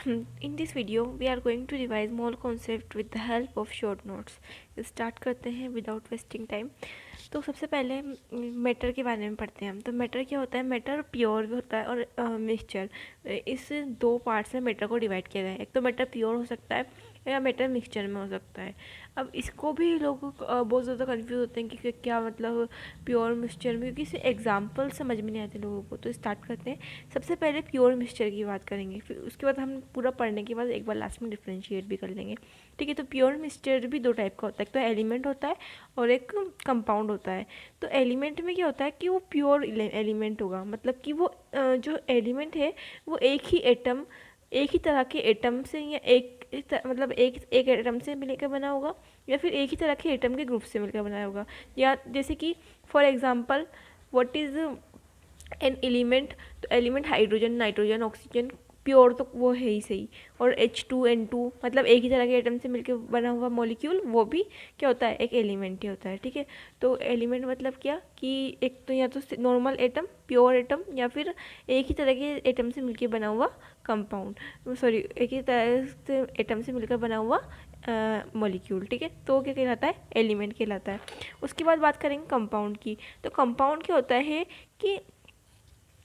In this video we are going to revise more concept with the help of short notes. Start करते हैं without wasting time. तो सबसे पहले matter के बारे में पढ़ते हैं हम। तो मैटर क्या होता है? मैटर प्योर भी होता है और मिक्सचर। इस दो पार्ट्स में मैटर को डिवाइड किया गया है। एक तो मैटर प्योर हो सकता है या मैटर मिक्सचर में हो सकता है। अब इसको भी लोग बहुत ज़्यादा कंफ्यूज होते हैं कि क्या मतलब प्योर मिक्सचर में, क्योंकि इसे एग्जाम्पल समझ में नहीं आते लोगों को। तो स्टार्ट करते हैं। सबसे पहले प्योर मिक्सचर की बात करेंगे, फिर उसके बाद हम पूरा पढ़ने के बाद एक बार लास्ट में डिफ्रेंशिएट भी कर लेंगे। ठीक है। तो प्योर मिक्सचर भी दो टाइप का होता है, एक तो एलिमेंट होता है और एक कंपाउंड होता है। तो एलिमेंट में क्या होता है कि वो प्योर एलिमेंट होगा, मतलब कि वो जो एलिमेंट है वो एक ही तरह के एटम से या मतलब एक एटम से मिलकर बना होगा, या फिर एक ही तरह के एटम के ग्रुप से मिलकर बना होगा। या जैसे कि for example what is an element? तो element hydrogen, nitrogen, oxygen, pure तो वो है ही सही। और H2N2 मतलब एक ही तरह के एटम से मिलकर बना हुआ मॉलिक्यूल, वो भी क्या होता है? एक एलिमेंट ही होता है। ठीक है। तो एलिमेंट मतलब क्या कि एक तो या तो नॉर्मल एटम, प्योर एटम, या फिर एक ही तरह के एटम से मिलकर बना हुआ कंपाउंड, सॉरी एक ही तरह से एटम से मिलकर बना हुआ मॉलिक्यूल। ठीक है। तो क्या कहलाता है? एलिमेंट कहलाता है। उसके बाद बात करेंगे कंपाउंड की। तो कंपाउंड क्या होता है कि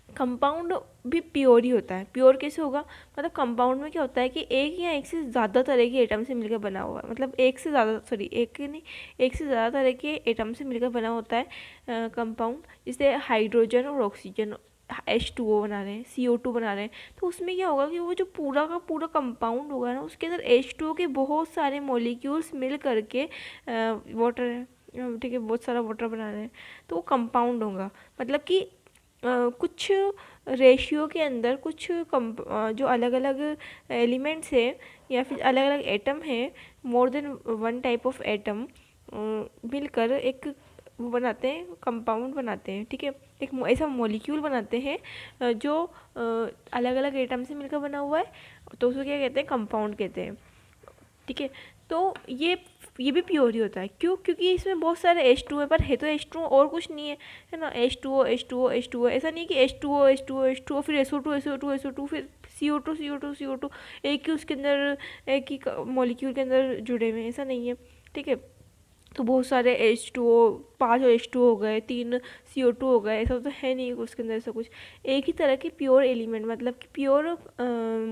कंपाउंड भी प्योर ही होता है। प्योर कैसे होगा? मतलब कंपाउंड में क्या होता है कि एक या एक से ज़्यादा तरह के एटम से मिलकर बना हुआ है, मतलब एक से ज़्यादा तरह के एटम से मिलकर बना होता है कंपाउंड। जैसे हाइड्रोजन और ऑक्सीजन H2O बना रहे हैं, CO2 बना रहे हैं। तो उसमें क्या होगा कि वो जो पूरा का पूरा कंपाउंड होगा ना, उसके अंदर H2O के बहुत सारे मॉलिक्यूल्स मिल करके वाटर है, ठीक है, बहुत सारा वाटर बना रहे हैं। तो वो कंपाउंड होगा। मतलब कि कुछ रेशियो के अंदर जो अलग अलग एलिमेंट्स है या फिर अलग अलग एटम है, more than one type of atom मिलकर एक वो बनाते हैं, कंपाउंड बनाते हैं। ठीक है। एक ऐसा मॉलिक्यूल बनाते हैं जो अलग अलग एटम से मिलकर बना हुआ है, तो उसको क्या कहते हैं? कंपाउंड कहते हैं। ठीक है। तो ये भी प्योर ही होता है। क्यों? क्योंकि इसमें बहुत सारे H2 है, पर है तो H2 और कुछ नहीं है ना। H2O ऐसा नहीं कि H2O फिर SO2 फिर CO2 एक ही उसके अंदर, एक ही मॉलिक्यूल के अंदर जुड़े हुए हैं, ऐसा नहीं है। ठीक है। तो बहुत सारे H2O, 5 H2O हो गए, 3 CO2 हो गए, ऐसा तो है नहीं उसके अंदर ऐसा कुछ। एक ही तरह की प्योर एलिमेंट, मतलब कि प्योर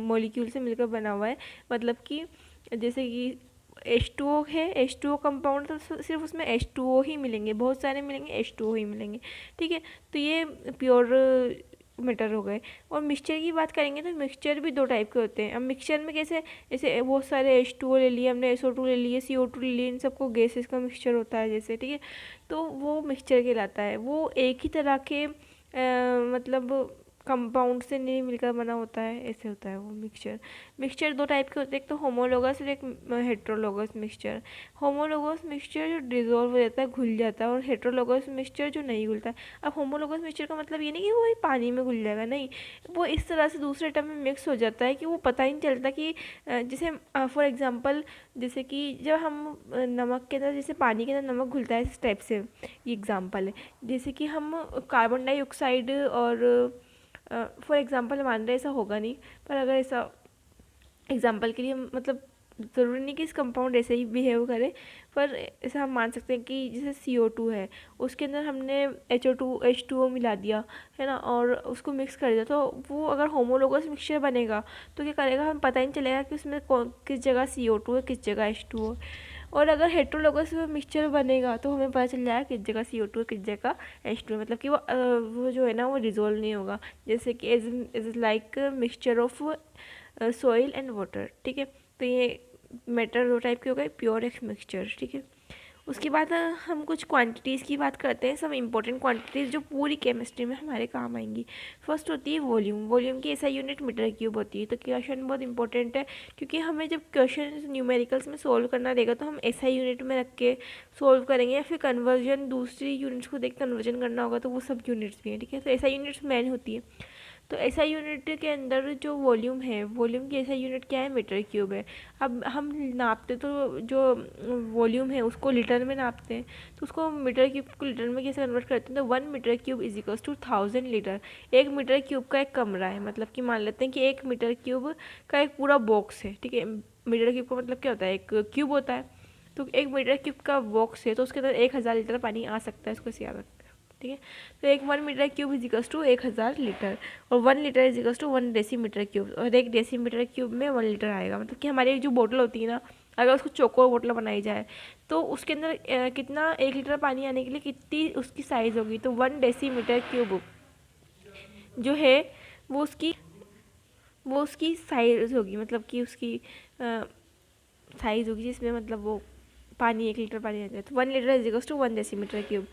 मॉलिक्यूल से मिलकर बना हुआ है। मतलब कि जैसे कि H2O है, H2O कंपाउंड, तो सिर्फ उसमें H2O ही मिलेंगे, बहुत सारे मिलेंगे, H2O ही मिलेंगे। ठीक है। तो ये प्योर मैटर हो गए। और मिक्सचर की बात करेंगे तो मिक्सचर भी दो टाइप के होते हैं। अब मिक्सचर में कैसे? जैसे बहुत सारे H2O ले लिए हमने, SO2 ले लिए, CO2 ले लिए, इन सबको गैसेस का मिक्सचर होता है जैसे। ठीक है। तो वो मिक्सचर कहलाता है। वो एक ही तरह के मतलब कंपाउंड से नहीं मिलकर बना होता है, ऐसे होता है वो मिक्सचर। मिक्सचर दो टाइप के होते हैं, एक तो होमोलोगस और एक हेट्रोलोगस मिक्सचर। होमोलोगस मिक्सचर जो डिजोल्व हो जाता है, घुल जाता है, और हेट्रोलोगस मिक्सचर जो नहीं घुलता है। अब होमोलोगस मिक्सचर का मतलब ये नहीं कि वो पानी में घुल जाएगा, नहीं, वो इस तरह से दूसरे एटम में मिक्स हो जाता है कि वो पता ही नहीं चलता कि जैसे फॉर एग्जांपल, जैसे कि जब हम नमक के अंदर, जैसे पानी के अंदर नमक घुलता है, इस टाइप से ये एग्जांपल है। जैसे कि हम कार्बन डाइऑक्साइड और फॉर एग्जांपल मान रहे ऐसा होगा नहीं, पर अगर ऐसा एग्जांपल के लिए मतलब ज़रूरी नहीं कि इस कंपाउंड ऐसे ही बिहेव करे, पर ऐसा हम मान सकते हैं कि जैसे CO2 है, उसके अंदर हमने H2O मिला दिया है ना, और उसको मिक्स कर दिया, तो वो अगर होमोलोगस मिक्सचर बनेगा तो क्या करेगा? हम पता ही नहीं चलेगा कि उसमें किस जगह CO2 है, किस जगह H2O है। और अगर हेट्रोलोगस मिक्सचर बनेगा तो हमें पता चल जाएगा किस जगह CO2 है, किस जगह H2 है, मतलब कि वो जो है ना, वो रिजोल्व नहीं होगा। जैसे कि is like mixture of soil and water. ठीक है। तो ये मेटर दो टाइप के हो गए, प्योर एक मिक्सचर। ठीक है। उसके बाद हम कुछ क्वांटिटीज़ की बात करते हैं, सब इंपॉर्टेंट क्वांटिटीज़ जो पूरी केमिस्ट्री में हमारे काम आएंगी। फर्स्ट होती है वॉल्यूम। वॉल्यूम की ऐसा यूनिट मीटर क्यूब होती है। तो क्वेश्चन बहुत इंपॉर्टेंट है, क्योंकि हमें जब क्वेश्चन न्यूमेरिकल्स में सोल्व करना देगा तो हम ऐसा यूनिट में रख के सोल्व करेंगे, या फिर कन्वर्जन दूसरी यूनिट्स को देख कन्वर्जन करना होगा तो वो सब यूनिट्स भी हैं। ठीक है। तो ऐसा यूनिट्स मैन होती है। तो एसआई यूनिट के अंदर जो वॉल्यूम है, वॉल्यूम की एसआई यूनिट क्या है, मीटर क्यूब है। अब हम नापते तो जो वॉल्यूम है उसको लीटर में नापते हैं, तो उसको मीटर क्यूब को लीटर में कैसे कन्वर्ट करते हैं, तो 1 metre cube is equals to 1000 litre. 1 metre cube का एक कमरा है, मतलब कि मान लेते हैं कि 1 मीटर क्यूब का एक पूरा बॉक्स है, ठीक है। मीटर क्यूब का मतलब क्या होता है, एक क्यूब होता है, तो 1 मीटर क्यूब का बॉक्स है, तो उसके अंदर 1000 लीटर पानी आ सकता है, इसको ऐसे याद रखते हैं, ठीक है। तो एक 1 metre cube is equals to 1000 litre, और 1 litre is equals to 1 decimetre cube, और 1 डेसीमीटर क्यूब में 1 लीटर आएगा। मतलब कि हमारी जो बोतल होती है ना, अगर उसको चौकोर बोतल बनाई जाए तो उसके अंदर कितना 1 लीटर पानी आने के लिए कितनी उसकी साइज़ होगी, तो 1 डेसीमीटर क्यूब जो है वो उसकी साइज़ होगी, मतलब कि उसकी साइज़ होगी जिसमें मतलब वो पानी 1 लीटर पानी आ जाए, तो 1 litre is equals to 1 decimetre cube.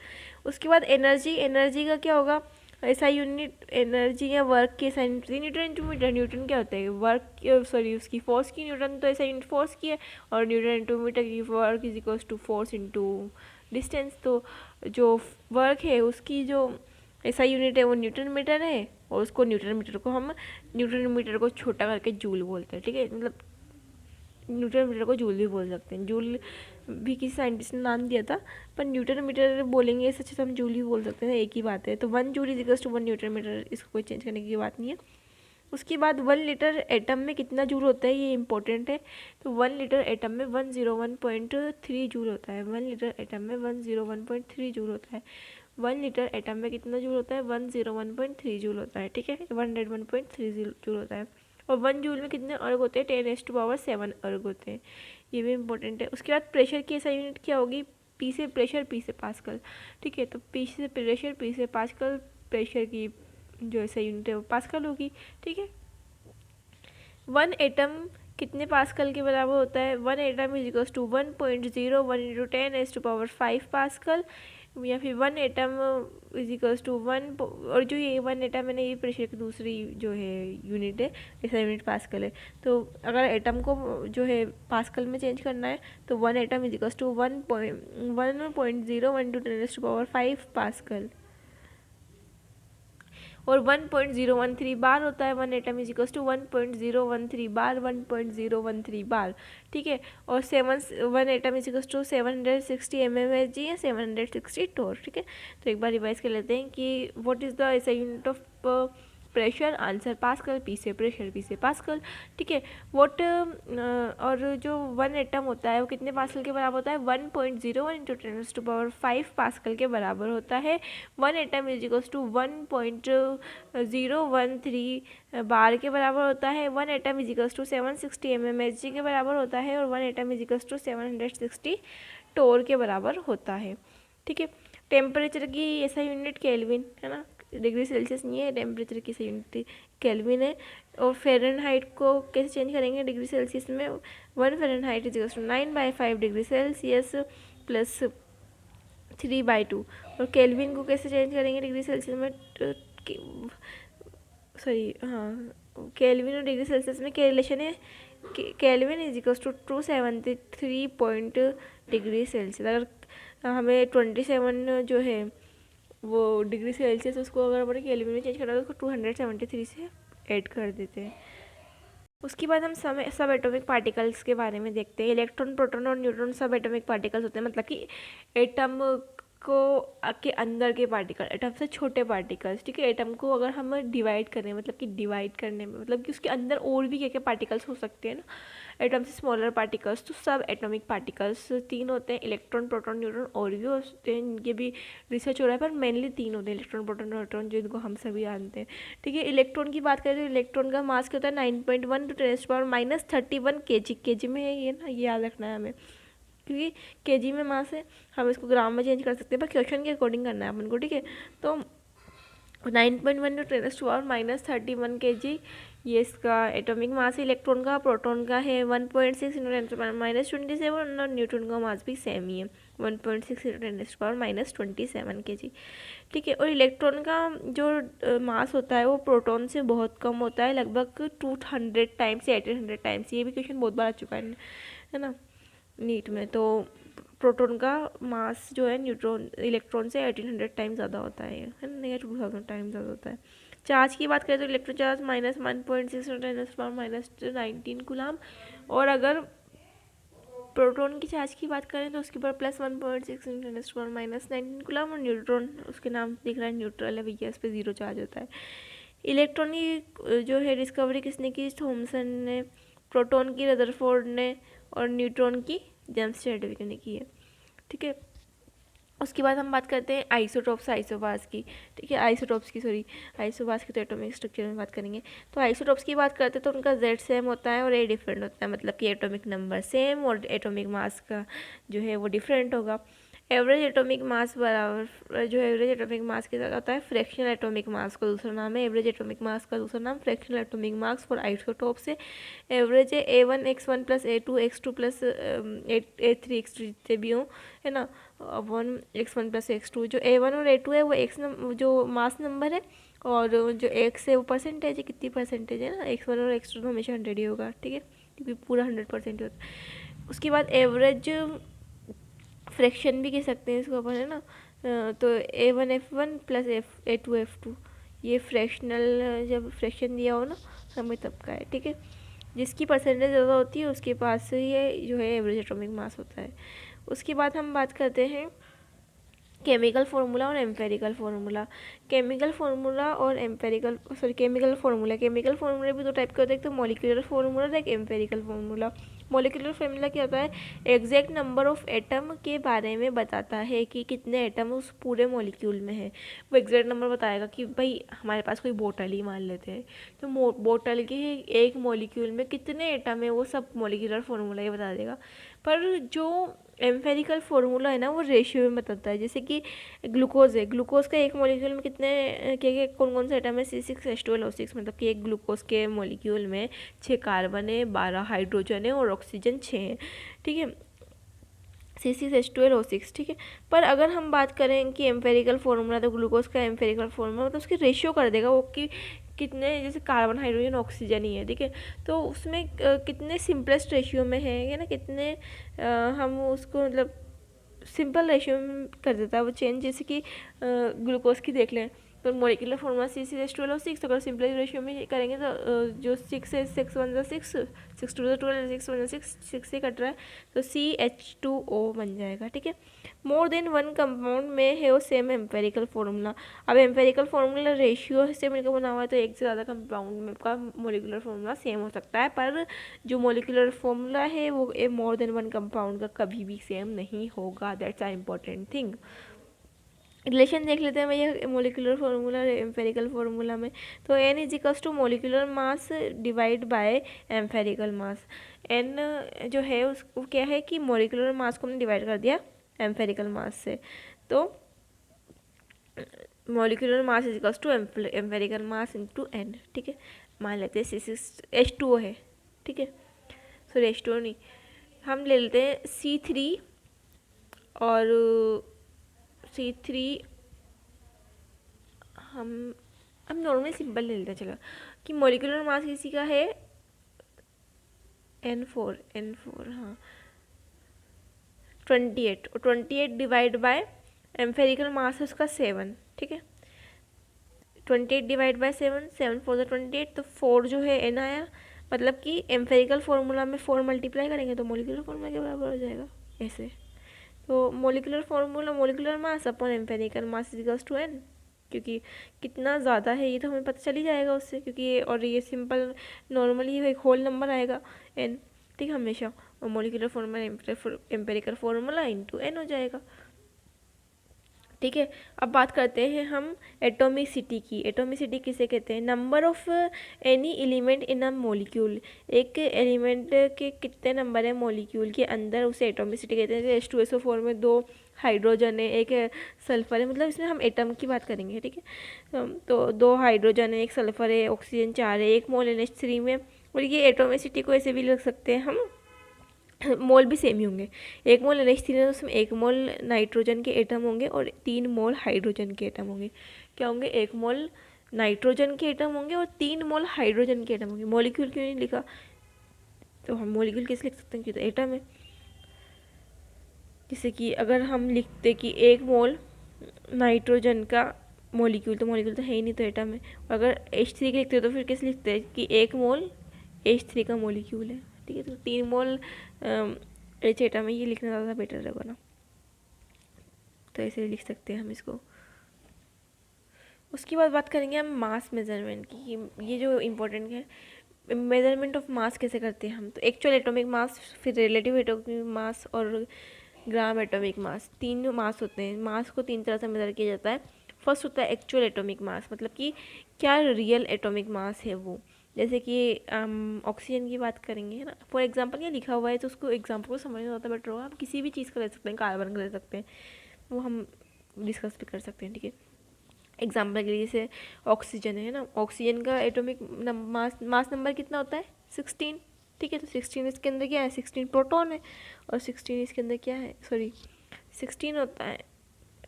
उसके बाद एनर्जी का क्या होगा, ऐसा यूनिट एनर्जी या वर्क की ऐसा unit newton into metre. Newton क्या होता है, वर्क सॉरी उसकी फोर्स की, न्यूटन तो ऐसा यूनिट फोर्स की है, और न्यूटन इंटू मीटर की work is equals to force into distance. तो जो वर्क है उसकी जो ऐसा यूनिट है वो न्यूटन मीटर है, और उसको न्यूटन मीटर को छोटा करके जूल बोलते हैं, ठीक है। मतलब न्यूटन मीटर को जूल भी बोल सकते हैं, जूल भी किसी साइंटिस्ट ने नाम दिया था, पर न्यूटन मीटर बोलेंगे इससे अच्छा हम जूल भी बोल सकते हैं, एक ही बात है। तो 1 joule is equals to 1 newton metre, इसको कोई चेंज करने की बात नहीं है। उसके बाद 1 लीटर एटम में कितना जूल होता है, ये इंपॉर्टेंट है। तो 1 लीटर एटम में 101.3 जूल होता है। 1 लीटर एटम में 101.3 जूल होता है। 1 लीटर एटम में कितना जूल होता है, 101.3 जूल होता है, ठीक है। 101.3 जूल होता है। और 1 जूल में कितने अर्ग होते हैं, 10⁻⁷ अर्ग होते हैं, ये भी इंपॉर्टेंट है। उसके बाद प्रेशर की ऐसा यूनिट क्या होगी, पी से प्रेशर, पी से पास्कल, ठीक है। तो पी से प्रेशर, पी से पास्कल, प्रेशर की जो ऐसा यूनिट है वो पास्कल होगी, ठीक है। 1 एटम कितने पास्कल के बराबर होता है, 1 atm is equals to 1.01 into 10⁵ pascal, या फिर 1 एटम इज इक्वल्स टू 1, और जो ये 1 एटम है ना, ये प्रेशर की दूसरी जो है यूनिट है, ऐसा यूनिट पास्कल है। तो अगर एटम को जो है पास्कल में चेंज करना है, तो 1 atm is equals to 1.01 into 10⁵ pascal, और 1.013 बार होता है। 1 atm is equals to 1.013 bar, 1.013 bar, ठीक है। और 1 atm is equals to 760 mmHg या 760 टोर, ठीक है। तो एक बार रिवाइज कर लेते हैं कि व्हाट इज द ऐसा unit of pressure, answer pascal, P से प्रेशर, पी से पास्कल, ठीक है। व्हाट और जो 1 एटम होता है वो कितने पास्कल के बराबर होता है, 1.01 इंटू 10⁵ पास्कल के बराबर होता है। 1 atm is equals to 1.013 bar के बराबर होता है। 1 atm is equals to 760 mmHg के बराबर होता है, और 1 atm is equals to 760 torr के बराबर होता है, ठीक है। टेम्परेचर की ऐसा यूनिट केल्विन है ना, डिग्री सेल्सियस नहीं है, टेम्परेचर की ऐसा यूनिट केल्विन है। और फ़ारेनहाइट को कैसे चेंज करेंगे डिग्री सेल्सियस में, 1 Fahrenheit is equals to 9/5 degree Celsius plus 3/2। और केल्विन को कैसे चेंज करेंगे डिग्री सेल्सियस में, सॉरी हाँ, केल्विन और डिग्री सेल्सियस में क्या रिलेशन है, kelvin is equals to 273 point degree Celsius. अगर हमें 27 जो है वो डिग्री सेल्सियस, उसको अगर हमारे केल्विन में चेंज करना है तो उसको 273 से ऐड कर देते हैं। उसके बाद हम सब एटॉमिक पार्टिकल्स के बारे में देखते हैं। इलेक्ट्रॉन, प्रोटॉन और न्यूट्रॉन सब एटॉमिक पार्टिकल्स होते हैं, मतलब कि एटम को के अंदर के पार्टिकल, एटम से छोटे पार्टिकल्स, ठीक है। एटम को अगर हम डिवाइड करें, मतलब कि डिवाइड करने में मतलब कि उसके अंदर और भी क्या क्या पार्टिकल्स हो सकते हैं ना, एटम से स्मॉलर पार्टिकल्स, तो सब एटॉमिक पार्टिकल्स 3 होते हैं, इलेक्ट्रॉन, प्रोटॉन, न्यूट्रॉन, और भी होते हैं, इनके भी रिसर्च हो रहा है, पर मेनली 3 होते हैं, इलेक्ट्रॉन, प्रोटॉन, न्यूट्रॉन, जिनको हम सभी जानते हैं, ठीक है। इलेक्ट्रॉन की बात करें तो इलेक्ट्रॉन का मास क्या होता है, 9.1 टू 10⁻³ kg, केजी में है ये ना, ये याद रखना है हमें, क्योंकि केजी में मास है, हम इसको ग्राम में चेंज कर सकते हैं, पर क्वेश्चन के अकॉर्डिंग करना है अपन को, ठीक है। तो 9.1 टू 10⁻³ kg ये इसका एटॉमिक मास है। इलेक्ट्रॉन का, प्रोटॉन का है 1.6 इंटू 10⁻27, और न्यूट्रॉन का मास भी सेम ही है, 1.6 इंटू 10⁻27 kg, ठीक है। और इलेक्ट्रॉन का जो मास होता है वो प्रोटॉन से बहुत कम होता है, लगभग 200 टाइम्स या 1800 टाइम्स। ये भी क्वेश्चन बहुत बार आ चुका है ना नीट में। तो प्रोटॉन का मास जो है इलेक्ट्रॉन से 1800 टाइम्स ज़्यादा होता है ना, या 2000 टाइम्स ज़्यादा होता है। चार्ज की बात करें तो इलेक्ट्रॉन चार्ज -1.6 × 10⁻⁻19 कूलाम, और अगर प्रोटॉन की चार्ज की बात करें तो उसके ऊपर +1.6 × 10⁻⁻19 कूलाम, और न्यूट्रॉन, उसके नाम दिख रहा है न्यूट्रल है भैया, इस पर 0 चार्ज होता है। इलेक्ट्रॉन की जो है डिस्कवरी किसने की? थॉमसन ने। प्रोटॉन की रदरफोर्ड ने, और न्यूट्रॉन की जेम्स चैडविक ने की है। ठीक है, उसके बाद हम बात करते हैं आइसोटॉप्स आइसोबार्स की। ठीक है, आइसोटॉप्स की, सॉरी, आइसोबार्स की तो एटॉमिक स्ट्रक्चर में बात करेंगे। तो आइसोटॉप्स की बात करते हैं तो उनका Z सेम होता है और A डिफरेंट होता है, मतलब कि एटॉमिक नंबर सेम और एटॉमिक मास का जो है वो डिफरेंट होगा। एवरेज एटॉमिक मास बराबर, जो एवरेज एटॉमिक मास के साथ होता है फ्रैक्शनल एटॉमिक मास का दूसरा नाम है। एवरेज एटॉमिक मास का दूसरा नाम fractional atomic mass for isotopes है। एवरेज है A1 x1 + A2 x2 + A3 x3 जितने भी हों, है ना, 1 x1 + x2। जो A1 और A2 है वो जो मास नंबर है, और जो x है वो परसेंटेज है, कितनी परसेंटेज है ना, x1 और x2 तो हमेशा 100 ही होगा। ठीक है, क्योंकि पूरा 100% होता है। उसके बाद एवरेज फ्रैक्शन भी कह सकते हैं इसको अपन, है ना, तो A1 F1 + A2 F2, ये फ्रैक्शनल, जब फ्रैक्शन दिया हो ना हमें तब का है। ठीक है, जिसकी परसेंटेज ज़्यादा होती है उसके पास ये जो है एवरेज एटॉमिक मास होता है। उसके बाद हम बात करते हैं केमिकल फार्मूला और एम्पेरिकल फार्मूला। केमिकल फार्मूला और एम्पेरिकल, सॉरी, केमिकल फार्मूला भी दो टाइप के होते हैं, एक तो मॉलिक्यूलर फार्मूला और एक एम्पेरिकल फार्मूला। मॉलिक्यूलर फार्मूला क्या होता है? एग्जैक्ट नंबर ऑफ एटम के बारे में बताता है कि कितने एटम उस पूरे मॉलिक्यूल में है। वो एग्जैक्ट नंबर बताएगा कि भाई हमारे पास कोई बोतल ही मान लेते हैं, तो बोतल के एक मॉलिक्यूल में कितने एटम है वो सब मॉलिक्यूलर फार्मूला ही बता देगा। पर जो एम्पेरिकल फार्मूला है ना वो रेशियो में बताता है। जैसे कि ग्लूकोज है, ग्लूकोज का एक मॉलिक्यूल में कितने क्या कौन कौन से एटम है? C6H12O6, मतलब कि एक ग्लूकोज के मॉलिक्यूल में 6 कार्बन है, 12 हाइड्रोजन है और ऑक्सीजन 6 है। ठीक है, C6H12O6। ठीक है, पर अगर हम बात करें कि एम्पेरिकल फार्मूला, तो ग्लूकोज का एम्पेरिकल फार्मूला मतलब उसकी रेशियो कर देगा वो कि कितने, जैसे कार्बन हाइड्रोजन ऑक्सीजन ही है, ठीक है, तो उसमें कितने सिंपलेस्ट रेशियो में है ना, कितने हम उसको मतलब सिंपल रेशियो में कर देता है वो चेंज। जैसे कि ग्लूकोज की देख लें तो मॉलिक्यूलर फार्मूला C6H12O6, अगर सिंपल रेशियो में करेंगे तो जो 6 है 6 1 6, 6 2 12, 6 1 6 से कट रहा है तो CH2O बन जाएगा। ठीक है, मोर देन वन कंपाउंड में है वो सेम एम्पेरिकल फार्मूला। अब एम्पेरिकल फार्मूला रेशियो से मिलकर बना हुआ है, तो एक से ज़्यादा कंपाउंड का मॉलिक्यूलर फार्मूला सेम हो सकता है, पर जो मॉलिक्यूलर फार्मूला है वो मोर देन वन कंपाउंड का कभी भी सेम नहीं होगा। That's a important thing. Relation देख लेते हैं भैया मॉलिक्यूलर फार्मूला और एम्पेरिकल फार्मूला में। तो N = molecular mass divide by empirical mass. N जो है उसको क्या है कि मॉलिक्यूलर मास को हमने डिवाइड कर दिया एम्पेरिकल मास से, तो molecular mass = empirical mass into N। ठीक है, मान लेते हैं H2O है। ठीक है, सॉरी H2O नहीं, हम ले लेते हैं C3 और C3 हम नॉर्मल सिंपल ले लेते हैं, चलो, कि मॉलिक्यूलर मास किसी का है N4, हाँ 28, और 28 डिवाइड बाय एम्पेरिकल मास है उसका 7। ठीक है, 28 डिवाइड बाय 7, 7 4 28, तो 4 जो है N आया, मतलब कि एम्पेरिकल फार्मूला में 4 मल्टीप्लाई करेंगे तो मॉलिक्यूलर फार्मूला के बराबर हो जाएगा ऐसे। तो molecular formula molecular mass upon empirical मास = N, क्योंकि कितना ज़्यादा है ये तो हमें पता चल ही जाएगा उससे, क्योंकि ये और ये सिंपल नॉर्मली एक होल नंबर आएगा N। ठीक है, हमेशा, और molecular formula empirical formula into N हो जाएगा। ठीक है, अब बात करते हैं हम एटोमिसिटी की। एटोमिसिटी किसे कहते हैं? Number of any element in a molecule. एक एलिमेंट के कितने नंबर है मॉलिक्यूल के अंदर, उसे एटोमिसिटी कहते हैं। जैसे H2SO4 में 2 हाइड्रोजन है, एक सल्फर है, मतलब इसमें हम एटम की बात करेंगे। ठीक है, तो 2 हाइड्रोजन है, एक सल्फर है, ऑक्सीजन 4 है, 1 मोल NH3 में। और ये एटोमिसिटी को ऐसे भी लिख सकते हैं हम, मोल भी सेम ही होंगे। 1 मोल NH3 है तो उसमें 1 मोल नाइट्रोजन के एटम होंगे और 3 मोल हाइड्रोजन के एटम होंगे। क्या होंगे? 1 मोल नाइट्रोजन के एटम होंगे और 3 मोल हाइड्रोजन के एटम होंगे। मॉलिक्यूल क्यों नहीं लिखा? तो हम मॉलिक्यूल कैसे लिख सकते हैं, क्योंकि तो एटम है। जैसे कि अगर हम लिखते कि 1 मोल नाइट्रोजन का मोलिक्यूल, तो मोलिक्यूल तो है ही नहीं, तो एटम है। और अगर H3 के लिखते हो तो फिर कैसे लिखते हैं कि 1 मोल H3 का मोलिक्यूल है, ठीक है। तो 3 मोल H एटम है, ये लिखना ज़्यादा बेटर रहेगा ना, तो ऐसे लिख सकते हैं हम इसको। उसके बाद बात करेंगे हम मास मेजरमेंट की, ये जो इम्पोर्टेंट है, मेजरमेंट ऑफ मास कैसे करते हैं हम। तो एक्चुअल एटॉमिक मास, फिर रिलेटिव एटॉमिक मास और ग्राम एटॉमिक मास, तीन मास होते हैं। मास को 3 तरह से मेजर किया जाता है। फर्स्ट होता है एक्चुअल एटॉमिक मास, मतलब कि क्या रियल एटॉमिक मास है वो। जैसे कि ऑक्सीजन की बात करेंगे, है ना। फॉर एग्जांपल ये लिखा हुआ है तो उसको एग्जांपल को समझना ज़्यादा बेटर होगा। हम किसी भी चीज़ का ले सकते हैं, कार्बन का ले सकते हैं, वो हम डिस्कस भी कर सकते हैं, ठीक है। एग्जाम्पल के लिए जैसे ऑक्सीजन है ना, ऑक्सीजन का एटॉमिक मास नंबर कितना होता है 16, ठीक है। तो 16 इसके अंदर क्या है, 16 प्रोटॉन है, और 16 इसके अंदर क्या है, सॉरी 16 होता है।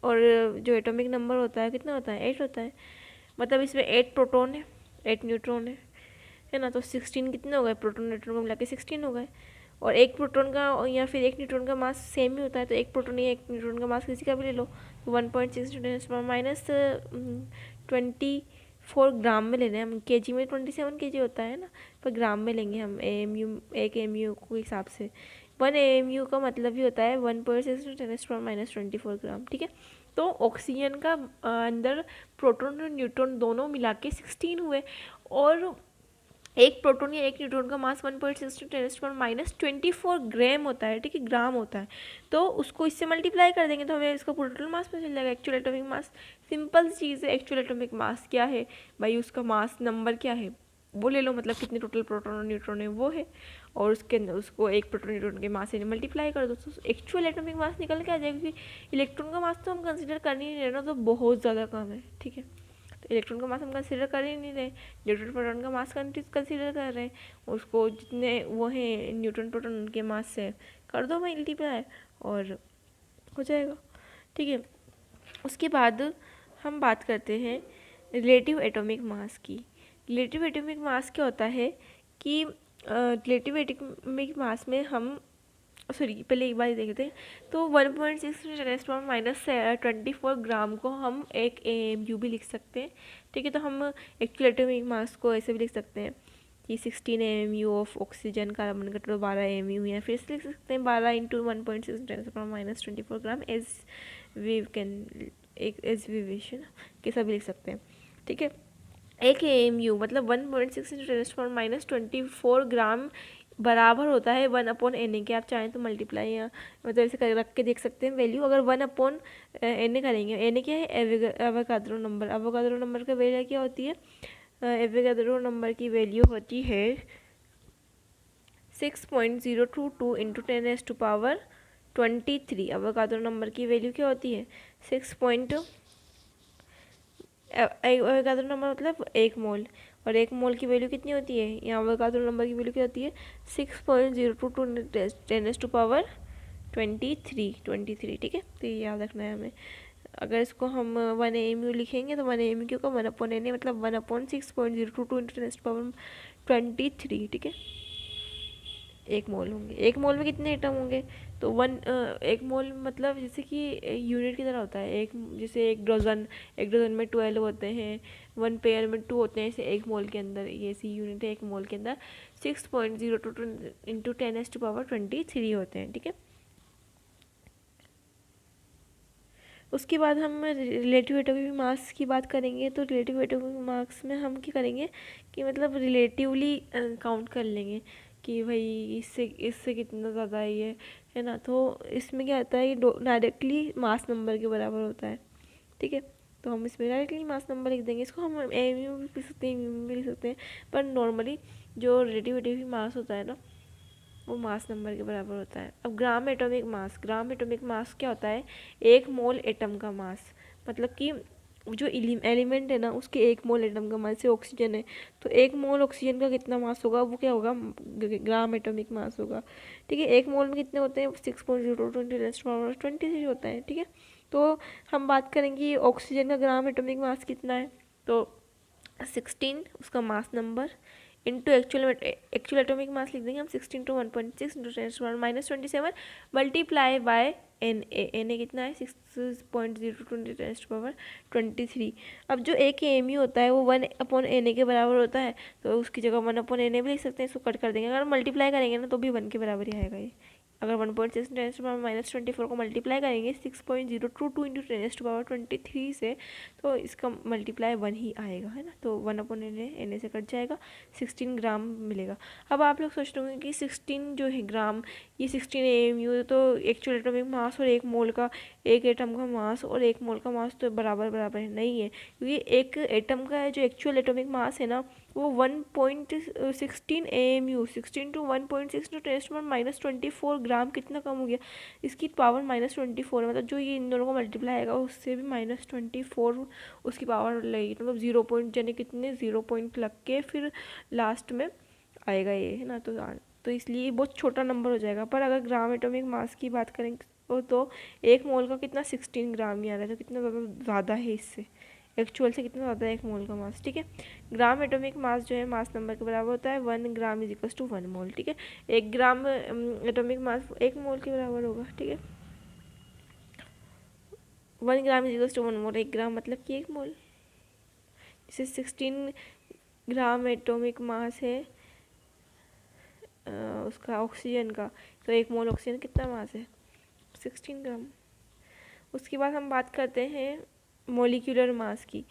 और जो एटॉमिक नंबर होता है कितना होता है, 8 होता है। मतलब इसमें 8 प्रोटॉन है, 8 न्यूट्रॉन है ना। तो 16 कितने हो गए, प्रोटॉन न्यूट्रॉन को मिला के 16 हो गए। और एक प्रोटॉन का या फिर एक न्यूट्रॉन का मास सेम ही होता है, तो एक प्रोटॉन या एक न्यूट्रॉन का मास किसी का भी ले लो, तो 1.6 माइनस 24 ग्राम में लेना है हम। के जी में 27 के जी होता है ना, पर ग्राम में लेंगे हम AMU, एक AMU के हिसाब से 1 AMU का मतलब ही होता है 1.6 ग्राम, ठीक है। तो ऑक्सीजन का अंदर प्रोटॉन और न्यूट्रॉन दोनों मिला के 16 हुए, और एक प्रोटॉन या एक न्यूट्रॉन का मास 1.6 × 10⁻24 ग्राम होता है, ठीक है, ग्राम होता है। तो उसको इससे मल्टीप्लाई कर देंगे तो हमें इसका टोटल मास में चल जाएगा, एक्चुअल एटॉमिक मास। सिंपल चीज़ है, एक्चुअल एटॉमिक मास क्या है भाई, उसका मास नंबर क्या है वो ले लो, मतलब कितने टोटल प्रोटॉन और न्यूट्रॉन है वो है, और उसके अंदर उसको एक प्रोटॉन न्यूट्रॉन के मास से मल्टीप्लाई कर दो, तो एक्चुअल एटॉमिक मास निकल के आ जाएगा। क्योंकि इलेक्ट्रॉन का मास तो हम कंसिडर कर नहीं रहे ना, तो बहुत ज़्यादा कम है, ठीक है। तो इलेक्ट्रॉन का मास हम कंसिडर कर ही नहीं रहे, न्यूट्रॉन प्रोटॉन का मास कंसिडर कर रहे हैं। उसको जितने वो हैं न्यूट्रॉन प्रोटॉन उनके मास से कर दो मल्टीप्लाई और हो जाएगा, ठीक है। उसके बाद हम बात करते हैं रिलेटिव एटॉमिक मास की। रिलेटिव एटॉमिक मास क्या होता है कि रिलेटिव एटॉमिक मास में हम, सॉरी पहले एक बार देखते हैं। तो 1.6 × 10⁻24 ग्राम को हम एक AMU भी लिख सकते हैं, ठीक है। तो हम एक्चुअल एटॉमिक मास को ऐसे भी लिख सकते हैं कि 16 AMU ऑफ ऑक्सीजन, कार्बन का टोटल 12 AMU, या फिर लिख सकते हैं 12 × 1.6 × 10⁻24 ग्राम एज वी कैन, एक एज वी विश, कैसा भी लिख सकते हैं, ठीक है। एक AMU मतलब 1.6 × 10⁻24 ग्राम बराबर होता है 1/Na के। आप चाहें तो मल्टीप्लाई या मतलब ऐसे कर रख के देख सकते हैं वैल्यू। अगर 1/Na करेंगे, Na क्या है, एवोगाद्रो नंबर। एवोगाद्रो नंबर का वैल्यू क्या होती है, एवोगाद्रो नंबर की वैल्यू होती है 6.022 × 10⁻23। एवोगाद्रो नंबर की वैल्यू क्या होती है, एवोगाद्रो नंबर मतलब 1 मोल, और 1 मोल की वैल्यू कितनी होती है, यहाँ एवोगाद्रो नंबर की वैल्यू क्या होती है 6.022 10⁻23, ठीक है। तो ये याद रखना है हमें। अगर इसको हम 1 AMU लिखेंगे तो 1 AMU क्यों का 1/Na मतलब 1/6.022 × 10⁻23, ठीक है। 1 मोल होंगे, 1 मोल में कितने एटम होंगे, तो 1 मोल मतलब जैसे कि यूनिट की तरह होता है। एक जैसे एक डजन में 12 होते हैं, 1 पेयर में 2 होते हैं, ऐसे 1 मोल के अंदर ये ऐसी यूनिट है। 1 मोल के अंदर 6.022 × 10⁻23 होते हैं, ठीक है। उसके बाद हम रिलेटिव एटॉमिक मास की बात करेंगे। तो रिलेटिव एटॉमिक मास में हम क्या करेंगे कि मतलब रिलेटिवली काउंट कर लेंगे कि भाई इससे इससे कितना ज़्यादा ये है ना। तो इसमें क्या होता है, ये डायरेक्टली मास नंबर के बराबर होता है, ठीक है। तो हम इसमें डायरेक्टली मास नंबर लिख देंगे। इसको हम AMU भी लिख सकते हैं, AMU भी लिख सकते हैं, पर नॉर्मली जो रिलेटिव एटॉमिक मास होता है ना, वो मास नंबर के बराबर होता है। अब gram atomic mass, gram atomic mass क्या होता है, 1 मोल एटम का मास, मतलब कि जो एलिमेंट है ना उसके 1 मोल एटम का मास, से ऑक्सीजन है तो 1 मोल ऑक्सीजन का कितना मास होगा, वो क्या होगा, ग्राम एटॉमिक मास होगा, ठीक है। 1 मोल में कितने होते हैं, 6.022 होता है, ठीक है। तो हम बात करेंगे ऑक्सीजन का ग्राम एटॉमिक मास कितना है, तो 16 उसका mass number into actual atomic mass लिख देंगे हम 16 × 1.6 × 10⁻27 मल्टीप्लाई बाय एन ए कितना है 6.020 × 10⁻23। अब जो एक AMU होता है वो 1/Na के बराबर होता है, तो उसकी जगह 1/Na भी लिख सकते हैं, इसको कट कर देंगे। अगर मल्टीप्लाई करेंगे ना तो भी 1 के बराबर ही आएगा ये। अगर 1.6 × 10⁻⁻24 को मल्टीप्लाई करेंगे 6.022 × 10⁻23 से, तो इसका मल्टीप्लाई 1 ही आएगा, है ना। तो 1/Na से कट जाएगा, 16 ग्राम मिलेगा। अब आप लोग सोच रहे होंगे कि 16 जो है ग्राम, ये 16 AMU तो एक्चुअल एटॉमिक मास और एक मोल का, एक एटम का मास और एक मोल का मास तो बराबर बराबर नहीं है, क्योंकि एक एटम का जो एक्चुअल एटॉमिक मास है ना वो 1.16 AMU, 16 to 1.6 × 10⁻⁻24 ग्राम कितना कम हो गया, इसकी पावर -24 है। मतलब जो ये इन दोनों को मल्टीप्लाई आएगा उससे भी -24 उसकी पावर लगेगी, मतलब 0 पॉइंट यानी कितने 0 पॉइंट लग के फिर लास्ट में आएगा ये, है ना। तो इसलिए बहुत छोटा नंबर हो जाएगा। पर अगर ग्राम एटॉमिक मास की बात करें तो एक मोल का कितना 16 ग्राम ही आ रहा है, तो कितना ज़्यादा है इससे, एक्चुअल से कितना ज़्यादा है एक मोल का मास, ठीक है। ग्राम एटॉमिक मास जो है मास नंबर के बराबर होता है, 1 ग्राम इज इक्वल टू 1 मोल, ठीक है। 1 ग्राम एटॉमिक मास 1 मोल के बराबर होगा, ठीक है। 1 ग्राम इज इक्वल टू 1 मोल, 1 ग्राम मतलब कि 1 मोल। जैसे 16 ग्राम एटॉमिक मास है उसका ऑक्सीजन का, तो 1 मोल ऑक्सीजन कितना मास है 16 ग्राम। उसके बाद हम बात करते हैं मोलिकुलर मास की।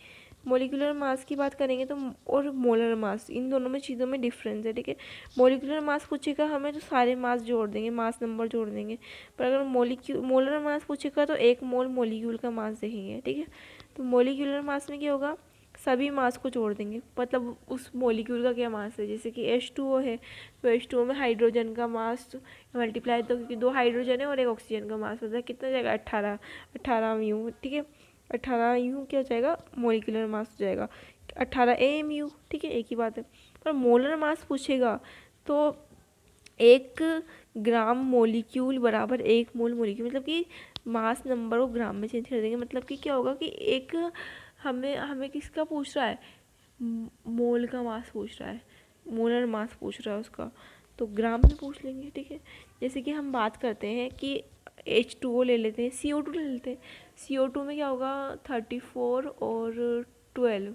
मोलिकुलर मास की बात करेंगे तो और मोलर मास, इन दोनों में चीज़ों में डिफरेंस है, ठीक है। मोलिकुलर मास पूछेगा हमें तो सारे मास जोड़ देंगे, मास नंबर जोड़ देंगे। पर अगर मोलर मास पूछेगा तो 1 मोल मोलिक्यूल का मास देखेंगे, ठीक है। तो मोलिकुलर मास में क्या होगा, सभी मास को जोड़ देंगे, मतलब उस मोलिक्यूल का क्या मास है। जैसे कि H2O है तो H2O में हाइड्रोजन का मास मल्टीप्लाई, तो क्योंकि 2 हाइड्रोजन है और 1 ऑक्सीजन का मास होता है, कितना जाएगा 18 म्यू, ठीक है। 18 म्यू क्या हो जाएगा, मोलिकुलर मास हो जाएगा 18 AMU, ठीक है, एक ही बात है। पर मोलर मास पूछेगा तो 1 ग्राम मोलिक्यूल बराबर 1 मोल मोलिक्यूल, मतलब कि मास नंबर को ग्राम में चेंज कर देंगे। मतलब कि क्या होगा कि एक हमें किसका पूछ रहा है, मोल का मास पूछ रहा है, मोलर मास पूछ रहा है उसका, तो ग्राम में पूछ लेंगे, ठीक है। जैसे कि हम बात करते हैं कि H2O ले लेते हैं, CO2 ले लेते हैं। CO2 में क्या होगा 34 और 12,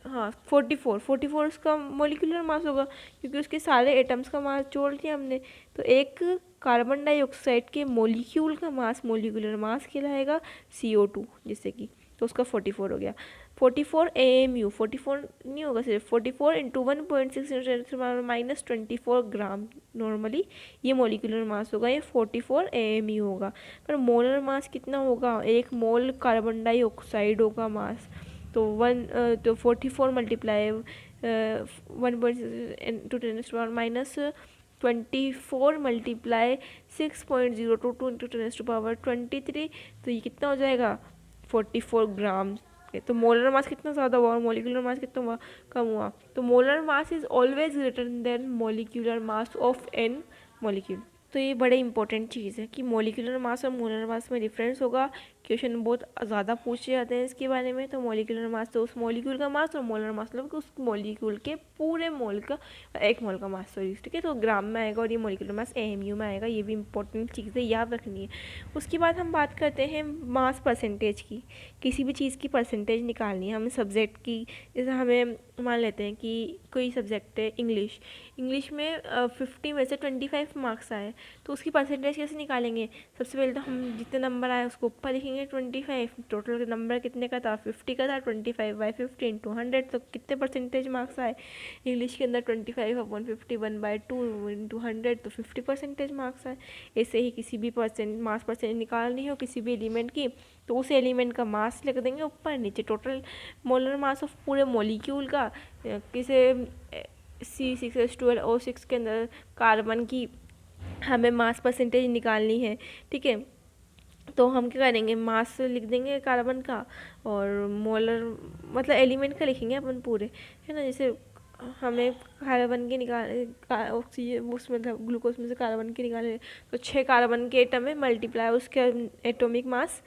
हाँ 44 उसका मोलिकुलर मास होगा, क्योंकि उसके सारे एटम्स का मास जोड़ लिया हमने। तो एक कार्बन डाइऑक्साइड के मोलिक्यूल का मास मोलिकुलर मास कहलाएगा CO2, जैसे कि, तो उसका 44 हो गया। 44 AMU, 44 नहीं होगा सिर्फ 44 इंटू 1.6 × 10⁻⁻24 ग्राम, नॉर्मली ये मोलिकुलर मास होगा, ये 44 AMU होगा। पर मोलर मास कितना होगा, 1 मोल कार्बन डाइऑक्साइड होगा मास, तो 44 मल्टीप्लाई 1.6 इंटू 10⁻⁻24 मल्टीप्लाई 6.022 इंटू 10⁻23, तो ये कितना हो जाएगा 44 ग्राम। तो मोलर मास कितना ज़्यादा हुआ और मोलिकुलर मास कितना हुआ, कम हुआ। तो molar mass is always greater than molecular mass of an molecule. तो ये बड़े इंपॉर्टेंट चीज़ है कि मोलिकुलर मास और मोलर मास में डिफरेंस होगा। क्वेश्चन बहुत ज़्यादा पूछे जाते हैं इसके बारे में। तो मोलिकुलर मास तो उस मोलिक्यूल का मास, और मोलर मास मतलब उस मोलिक्यूल के पूरे मोल का 1 मोल का मास, सॉरी, ठीक है। तो ग्राम में आएगा और ये मोलिकुलर मास AMU में आएगा, ये भी इंपॉर्टेंट चीज़ें याद रखनी है। उसके बाद हम बात करते हैं मास परसेंटेज की। किसी भी चीज़ की परसेंटेज निकालनी है हमें सब्जेक्ट की। जैसे हमें मान लेते हैं कि कोई सब्जेक्ट है इंग्लिश में 50 में से 25 मार्क्स आए, तो उसकी परसेंटेज कैसे निकालेंगे। सबसे पहले तो हम जितने नंबर आए उसको ऊपर लिखेंगे 25, टोटल नंबर कितने का था 50 का था, 25/50 इंटू 100, तो कितने परसेंटेज मार्क्स आए इंग्लिश के अंदर 25/50 1/2 इंटू 100, तो 50 परसेंटेज मार्क्स आए। ऐसे ही किसी भी मास परसेंटेज निकालनी हो किसी भी एलिमेंट की, तो उस एलिमेंट का मास लिख देंगे ऊपर नीचे, टोटल मोलर मास ऑफ पूरे मॉलिक्यूल का। किसे C6H12O6 के अंदर कार्बन की हमें मास परसेंटेज निकालनी है, ठीक है। तो हम क्या करेंगे, मास लिख देंगे कार्बन का और मोलर मतलब एलिमेंट का लिखेंगे अपन पूरे, है ना। जैसे हमें कार्बन के ऑक्सीजन उसमें ग्लूकोज में से कार्बन के निकाले, तो 6 कार्बन के एटम है, मल्टीप्लाई उसके एटॉमिक मास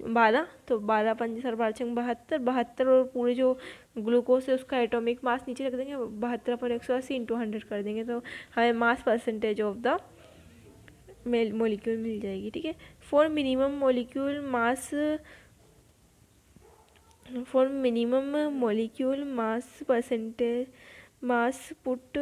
12, तो 12 5 72 72, और पूरे जो ग्लूकोज है उसका एटॉमिक मास नीचे रख देंगे 72/180 इंटू 100 कर देंगे, तो हमें mass percentage of the molecule मिल जाएगी, ठीक है। For minimum molecule mass percentage mass put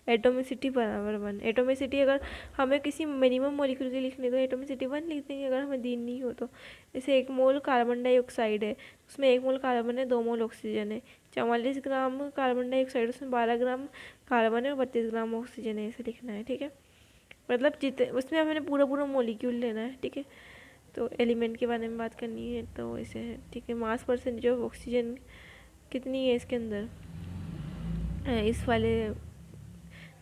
atomicity बराबर 1। एटोमिसिटी अगर हमें किसी मिनिमम मॉलिक्यूल की लिखनी है तो एटोमिसिटी 1 लिख देंगे, अगर हमें दी नहीं हो तो। जैसे 1 मोल कार्बन डाइऑक्साइड है, उसमें 1 मोल कार्बन है, 2 मोल ऑक्सीजन है। 44 ग्राम कार्बन डाइऑक्साइड, उसमें 12 ग्राम कार्बन है और 32 ग्राम ऑक्सीजन है, ऐसे लिखना है, ठीक है। मतलब जितने उसमें हमें पूरा मॉलिक्यूल लेना है, ठीक है। तो एलिमेंट के बारे में बात करनी है तो ऐसे है, ठीक है। मास परसेंटेज ऑफ ऑक्सीजन कितनी है इसके अंदर, इस वाले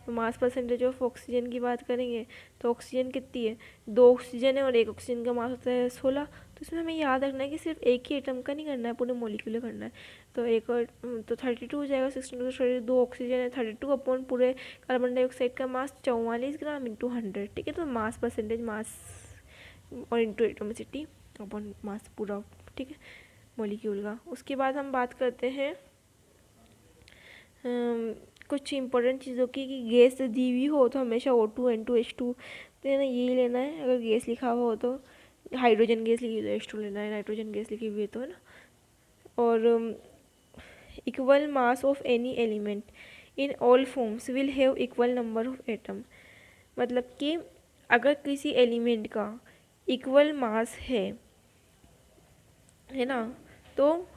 मास परसेंटेज ऑफ ऑक्सीजन की बात करेंगे तो ऑक्सीजन कितनी है, 2 ऑक्सीजन है और 1 ऑक्सीजन का मास होता है 16। तो इसमें हमें याद रखना है कि सिर्फ एक ही एटम का नहीं करना है, पूरे मॉलिक्यूल करना है। तो एक और तो 32 हो जाएगा, 16 तो 2 ऑक्सीजन है, 32 अपॉन पूरे कार्बन डाइऑक्साइड का मास 44 ग्राम इंटू 100, ठीक है। तो मास परसेंटेज मास और इंटू एटोमिसिटी अपॉन मास पूरा, ठीक है, मॉलिक्यूल का। उसके बाद हम बात करते हैं कुछ इंपॉर्टेंट चीज़ों की, कि गैस दी हुई हो तो हमेशा O2 N2 H2 तो है ना, यही लेना है। अगर गैस लिखा हुआ हो तो हाइड्रोजन गैस लिखी हुई तो H2 लेना है, नाइट्रोजन गैस लिखी हुई है तो, है ना। और equal mass of any element in all forms will have equal number of atom. मतलब कि अगर किसी एलिमेंट का इक्वल मास है ना, तो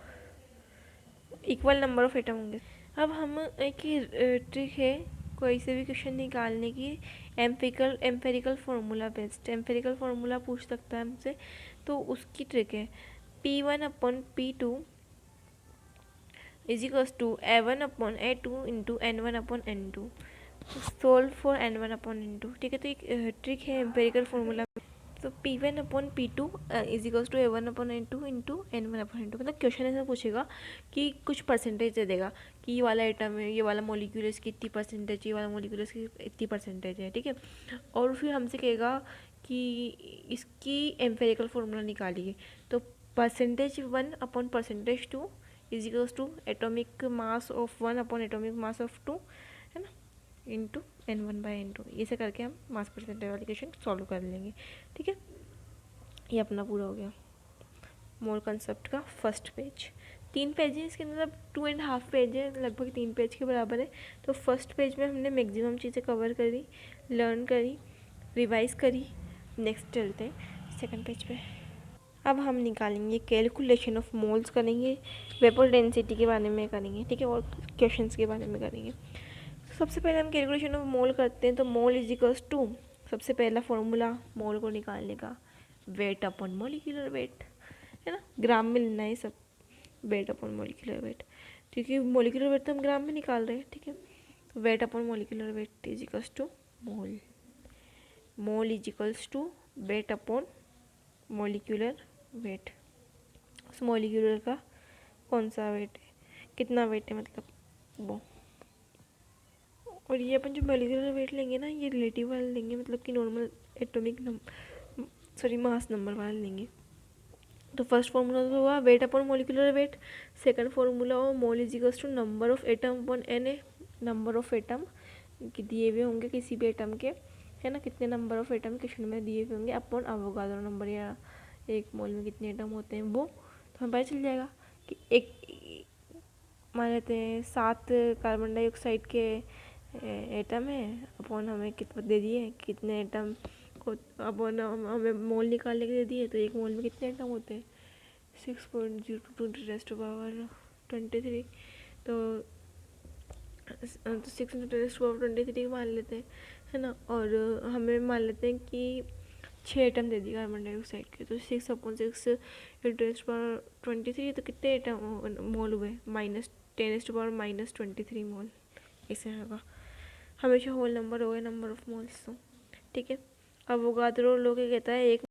इक्वल नंबर ऑफ एटम होंगे। अब हम एक ट्रिक है कोई से भी क्वेश्चन निकालने की, empirical formula based. Empirical formula पूछ सकता है हमसे, तो उसकी ट्रिक है P1 upon P2 is equals to A1 upon A2 into N1 upon N2 solve for N1 upon N2, ठीक है। तो एक ट्रिक है एम्पेरिकल फार्मूला। तो P1 upon P2 is equals to A1 upon N2 into N1 upon N2। मतलब question ऐसा पूछेगा कि कुछ परसेंटेज दे देगा कि ये वाला एटम है, ये वाला मॉलिक्यूल है, इसकी इतनी परसेंटेज, ये वाला मॉलिक्यूल है, इसकी इतनी परसेंटेज है, ठीक है। और फिर हमसे कहेगा कि इसकी एम्पेरिकल फार्मूला निकालिए। तो percentage 1 upon percentage 2 is equals to atomic mass of 1 upon atomic mass of 2, है ना, इंटू N1/N2। ऐसे करके हम मास परसेंटेज वाली क्वेश्चन सॉल्व कर लेंगे, ठीक है। ये अपना पूरा हो गया मोल कंसेप्ट का फर्स्ट पेज। 3 पेज है इसके अंदर, 2.5 पेज है, लगभग 3 पेज के बराबर है। तो फर्स्ट पेज में हमने मैक्सिमम चीज़ें कवर करी, लर्न करी, रिवाइज करी। नेक्स्ट चलते हैं सेकंड पेज पे। अब हम निकालेंगे कैलकुलेशन ऑफ मोल्स करेंगे, वेपर डेंसिटी के बारे में करेंगे, ठीक है, और क्वेश्चंस के बारे में करेंगे। तो सबसे पहले हम कैलकुलेशन ऑफ मोल करते हैं। तो मोल इज इक्वल्स टू, सबसे पहला फॉर्मूला मोल को निकालने का, वेट अपॉन मॉलिक्यूलर वेट, है ना, ग्राम में लेना है सब, वेट अपॉन मॉलिक्यूलर वेट, क्योंकि मॉलिक्यूलर वेट तो हम ग्राम में निकाल रहे हैं, ठीक है। तो weight upon molecular weight is equals to mole. Mole is equals to weight upon molecular weight. उस मॉलिक्यूलर का कौन सा वेट है, कितना वेट है, मतलब वो। और ये अपन जो मॉलिक्यूलर वेट लेंगे ना, ये रिलेटिव वाला लेंगे, मतलब कि नॉर्मल एटॉमिक मास नंबर वाला लेंगे। तो फर्स्ट फार्मूला तो हुआ weight upon molecular weight. Second formula हो mole is equals to number of atom upon N A, number of atom दिए हुए होंगे किसी भी एटम के, है ना, कितने नंबर ऑफ एटम क्वेश्चन में दिए हुए होंगे, अपॉन अवोगाद्रो नंबर, या एक मोल में कितने एटम होते हैं वो, तो हमें पता चल जाएगा कि एक मान लेते हैं 7 कार्बन डाइऑक्साइड के एटम है, अपॉन हमें कितना दे दिए, कितने एटम को अपॉन हमें मोल निकालने के दे दिए, तो एक मोल में कितने एटम होते हैं 6.02 × 10⁻23। तो 6 × 10⁻23 मान लेते हैं, है ना। और हमें मान लेते हैं कि 6 एटम दे दिए कार्बन डाइऑक्साइड के, तो 6/6 × 10⁻23, तो कितने एटम मोल हुए, -10⁻23 मोल, ऐसे होगा। हमेशा होल नंबर हो गया नंबर ऑफ मोल्स, तो ठीक है। अवोगाद्रो लो के कहता है एक